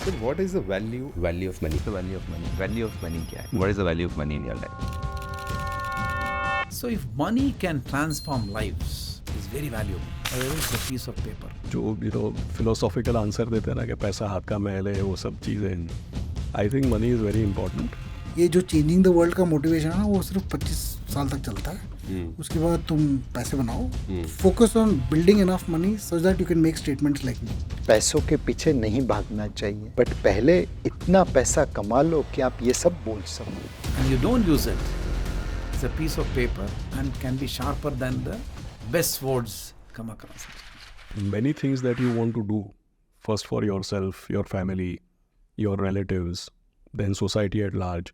So what is the value of money? The value of money. Value of money क्या है? What is the value of money in your life? So if money can transform lives, it's very valuable. Otherwise, it's a piece of paper. जो philosophical answer देते हैं ना कि पैसा हाथ का मैल है, वो सब चीज़ें, आई think money is very important. ये जो चेंजिंग द वर्ल्ड का मोटिवेशन है ना, वो सिर्फ 25 साल तक चलता है. उसके बाद तुम पैसे बनाओ, focus on building enough money so that you can make statements like me. पैसों के पीछे नहीं भागना चाहिए, बट पहले इतना पैसा कमा लो कि आप ये सब बोल सको. And you don't use it. It's a piece of paper and can be sharper than the best words come across. Many things that you want to do, first for yourself, your family, your relatives, then society at large.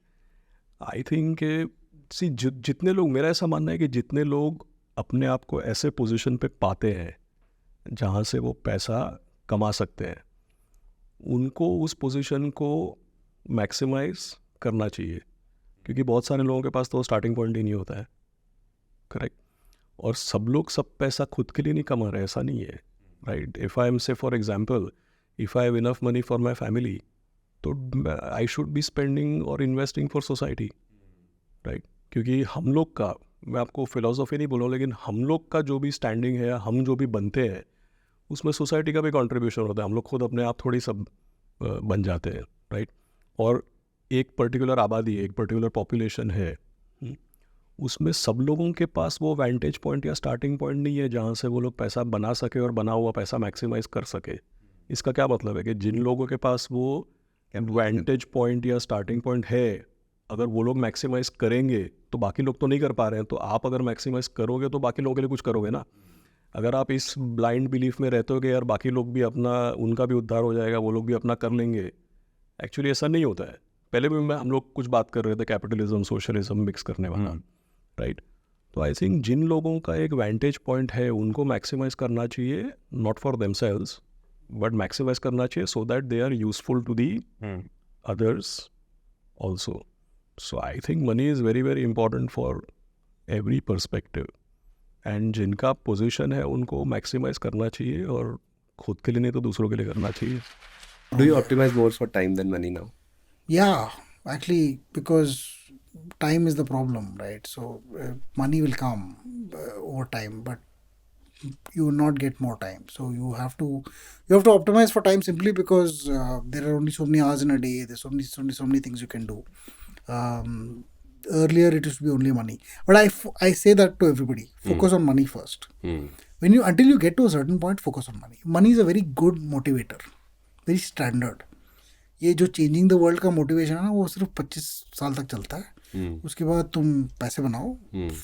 I think जितने लोग, मेरा ऐसा मानना है कि जितने लोग अपने आप को ऐसे पोजीशन पे पाते हैं जहाँ से वो पैसा कमा सकते हैं, उनको उस पोजीशन को मैक्सिमाइज करना चाहिए, क्योंकि बहुत सारे लोगों के पास तो स्टार्टिंग पॉइंट ही नहीं होता है. करेक्ट. और सब लोग सब पैसा खुद के लिए नहीं कमा रहे, ऐसा नहीं है. राइट. इफ़ आई एम से for example, if I have enough money for my family, तो आई शुड बी स्पेंडिंग और इन्वेस्टिंग फॉर सोसाइटी. राइट. क्योंकि हम लोग का, मैं आपको फिलोसॉफी नहीं बोलूँ, लेकिन हम लोग का जो भी स्टैंडिंग है, हम जो भी बनते हैं, उसमें सोसाइटी का भी कंट्रीब्यूशन होता है. हम लोग खुद अपने आप थोड़ी सब बन जाते हैं. राइट. और एक पर्टिकुलर आबादी, एक पर्टिकुलर पॉपुलेशन है, उसमें सब लोगों के पास वो वेंटेज पॉइंट या स्टार्टिंग पॉइंट नहीं है जहाँ से वो लोग पैसा बना सके और बना हुआ पैसा मैक्सिमाइज कर सके. इसका क्या मतलब है कि जिन लोगों के पास वो वेंटेज पॉइंट या स्टार्टिंग पॉइंट है, अगर वो लोग मैक्सिमाइज करेंगे तो बाकी लोग तो नहीं कर पा रहे हैं, तो आप अगर मैक्सिमाइज करोगे तो बाकी लोगों के लिए कुछ करोगे ना. अगर आप इस ब्लाइंड बिलीफ में रहते हो कि यार बाकी लोग भी अपना, उनका भी उद्धार हो जाएगा, वो लोग भी अपना कर लेंगे, एक्चुअली ऐसा नहीं होता है. पहले भी हम लोग कुछ बात कर रहे थे कैपिटलिज्म सोशलिज्म मिक्स करने वाला. राइट. तो आई थिंक जिन लोगों का एक वेंटेज पॉइंट है उनको मैक्सिमाइज करना चाहिए, not for themselves but maximize करना चाहिए so that they are useful to the others also. So I think money is very very important for every perspective, and जिनका पोजीशन है उनको मैक्सिमाइज करना चाहिए, और खुद के लिए नहीं तो दूसरों के लिए करना चाहिए. Do you optimize more for time than money now? Yeah, actually, because time is the problem, right? So money will come over time, but you will not get more time. So you have to optimize for time simply because there are only so many hours in a day. There's so many things you can do. Earlier it used to be only money, but I say that to everybody: focus on money first. Until you get to a certain point, focus on money. Money is a very good motivator, very standard. ये जो changing the world का motivation है ना, वो सिर्फ 25 साल तक चलता है. उसके बाद तुम पैसे बनाओ,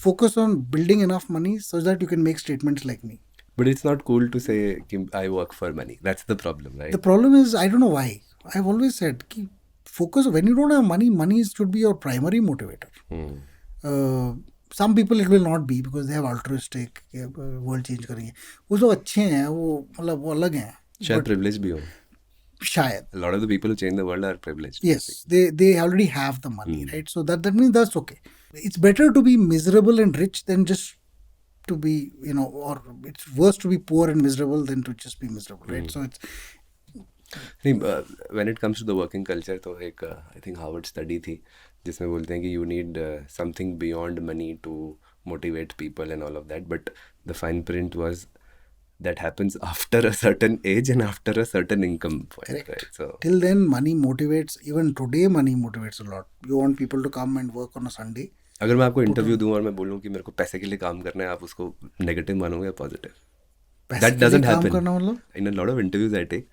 focus on building enough money so that you can make statements like me. But it's not cool to say I work for money. That's the problem, right? The problem is, I don't know why. I've always said कि focus, when you don't have money should be your primary motivator. Some people it will not be because they have altruistic, world change करेंगे, वो लोग अच्छे हैं, वो मतलब वो अलग हैं. शायद privilege भी हो. शायद. A lot of the people who change the world are privileged. Yes, they already have the money, right? So that means that's okay. It's better to be miserable and rich than just to be, or it's worse to be poor and miserable than to just be miserable, right? So it's... When it comes to the working culture, तो एक I think Harvard study थी जिसमें बोलते हैं कि you need something beyond money to motivate people and all of that, but the fine print was that happens after a certain age and after a certain income point. Correct. Right? So till then money motivates. Even today money motivates a lot. You want people to come and work on a Sunday. अगर मैं आपको interview दूं और मैं बोलूं कि मेरे को पैसे के लिए काम करना है, आप उसको नेगेटिव मानोगे या पॉजिटिव? That doesn't happen. करना मतलब? In a lot of interviews I take,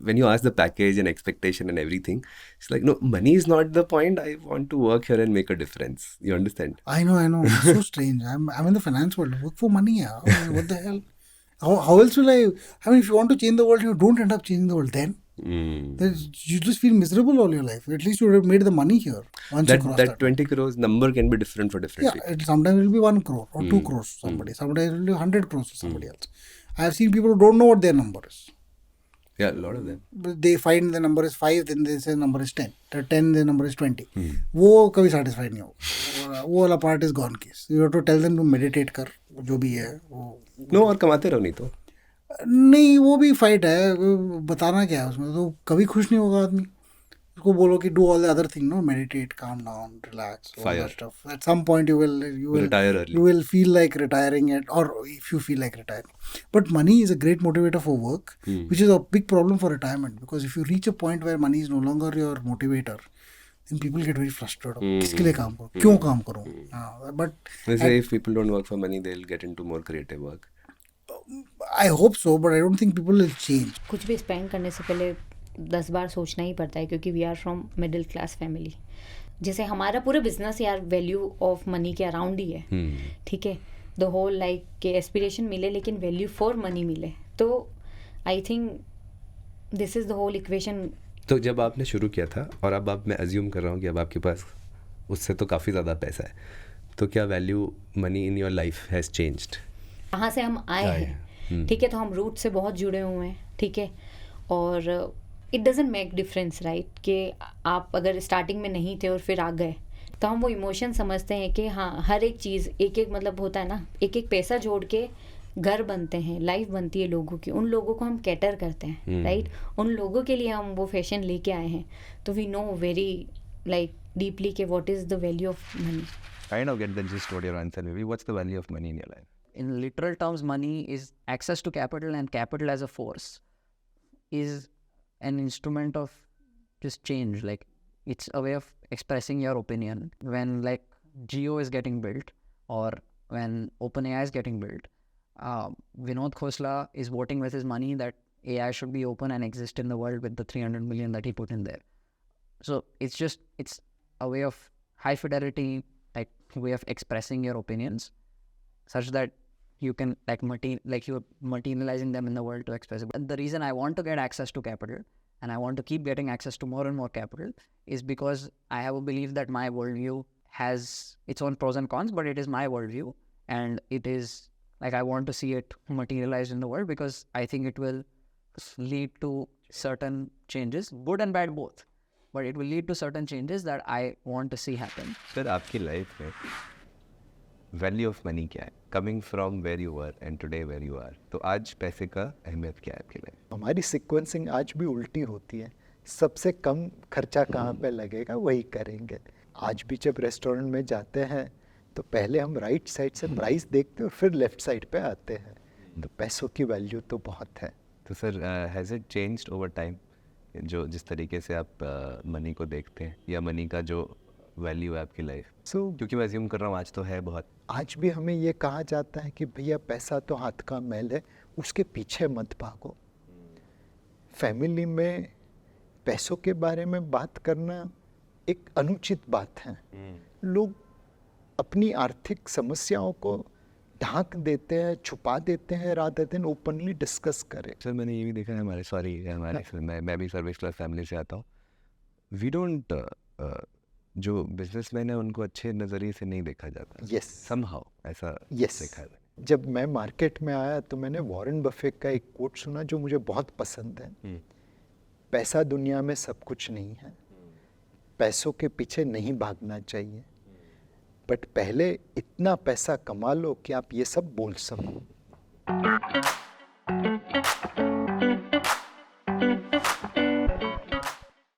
when you ask the package and expectation and everything, it's like, no, money is not the point. I want to work here and make a difference. You understand? I know. It's so strange. I'm in the finance world. Work for money, yeah. I mean, what the hell? How else will I mean, if you want to change the world, you don't end up changing the world then. You just feel miserable all your life. At least you would have made the money here. Once you cross that 20 crores number can be different for different people. Sometimes it will be 1 crore or 2 crores for somebody. Sometimes it will be 100 crores for somebody else. I have seen people who don't know what their number is. Yeah, a lot of them. But they find the number is 5, then they say number is 10. The 10, the number is 20. वो कभी satisfied नहीं होगा. वो वाला part is gone case. You have to tell them to meditate कर, जो भी है. No, और कमाते रहो नहीं तो. नहीं, वो भी फाइट है, वो बताना क्या है उसमें, तो कभी खुश नहीं होगा आदमी। उसको बोलो कि do all the other thing, no, meditate, calm down, relax, all Fire. That stuff, at some point you will Retire early. you will feel like retiring at, or if you feel like retiring. But money is a great motivator for work, which is a big problem for retirement, because if you reach a point where money is no longer your motivator, then people get very frustrated. किसके लिए काम करूँ, क्यों काम करूँ? But They say if people don't work for money, they'll get into more creative work. I hope so, but I don't think people will change. कुछ भी spend करने से पहले 10 बार सोचना ही पड़ता है, क्योंकि we are from middle class family. जैसे हमारा पूरा बिजनेस यार वैल्यू ऑफ मनी के अराउंड ही है, ठीक है, द होल लाइक के एस्पिरेशन मिले लेकिन वैल्यू फॉर मनी मिले, तो I think this is the whole equation. तो जब आपने शुरू किया था और अब आप, मैं अज्यूम कर रहा हूँ कि अब आपके पास उससे तो काफ़ी ज़्यादा पैसा है, तो क्या value money in your life has changed? कहाँ से हम आए हैं, ठीक है, तो हम रूट से बहुत जुड़े हुए हैं, ठीक है, और it doesn't make difference right कि आप अगर स्टार्टिंग में नहीं थे और फिर आ गए, तो हम वो इमोशन समझते हैं कि हाँ हर एक चीज़ एक एक मतलब होता है ना, एक एक पैसा जोड़ के घर बनते हैं, लाइफ बनती है लोगों की, उन लोगों को हम कैटर करते हैं राइट, उन लोगों के लिए हम वो फैशन लेके आए हैं, तो we know very like deeply कि what is the value of money. Kind of get the gist what your answer will be. What's the value of money in your life? In literal terms, money is access to capital, and capital as a force is an instrument of just change. Like, it's a way of expressing your opinion. When like Geo is getting built, or when OpenAI is getting built, Vinod Khosla is voting with his money that AI should be open and exist in the world with the 300 million that he put in there. So it's a way of high fidelity, like way of expressing your opinions, such that you can you're materializing them in the world to express it. And the reason I want to get access to capital, and I want to keep getting access to more and more capital, is because I have a belief that my worldview has its own pros and cons, but it is my worldview, and it is like I want to see it materialized in the world, because I think it will lead to certain changes, good and bad both, but it will lead to certain changes that I want to see happen. Sir आपकी life में value of money क्या है? Coming from where you were and today where you are, तो आज पैसे का अहमियत क्या है आपकी लाइफ? हमारी सीक्वेंसिंग आज भी उल्टी होती है। सबसे कम खर्चा कहाँ पे लगेगा वही करेंगे। आज भी जब रेस्टोरेंट में जाते हैं तो पहले हम राइट साइड से प्राइस देखते हैं और फिर लेफ्ट साइड पे आते हैं। तो पैसों की वैल्यू तो बहुत है। तो sir has it changed over time, जो जिस तरीके से आप मनी को देखते हैं, या मनी का जो वैल्यू है आपकी लाइफ? क्योंकि मैं अज्यूम कर रहा हूँ आज तो है बहुत। आज भी हमें ये कहा जाता है कि भैया पैसा तो हाथ का मैल है, उसके पीछे मत भागो। फैमिली में पैसों के बारे में बात करना एक अनुचित बात है। लोग अपनी आर्थिक समस्याओं को ढांक देते हैं, छुपा देते हैं, रादर देन ओपनली डिस्कस करें। सर मैंने ये भी देखा है मैं भी सर्विस क्लास फैमिली से आता हूँ। वी डोंट जो बिजनेसमैन है उनको अच्छे नज़रिए से नहीं देखा जाता। यस, समहाउ ऐसा देखा है। जब मैं मार्केट में आया तो मैंने वॉरेन बफेट का एक कोट सुना जो मुझे बहुत पसंद है। पैसा दुनिया में सब कुछ नहीं है, पैसों के पीछे नहीं भागना चाहिए, बट पहले इतना पैसा कमा लो कि आप ये सब बोल सको।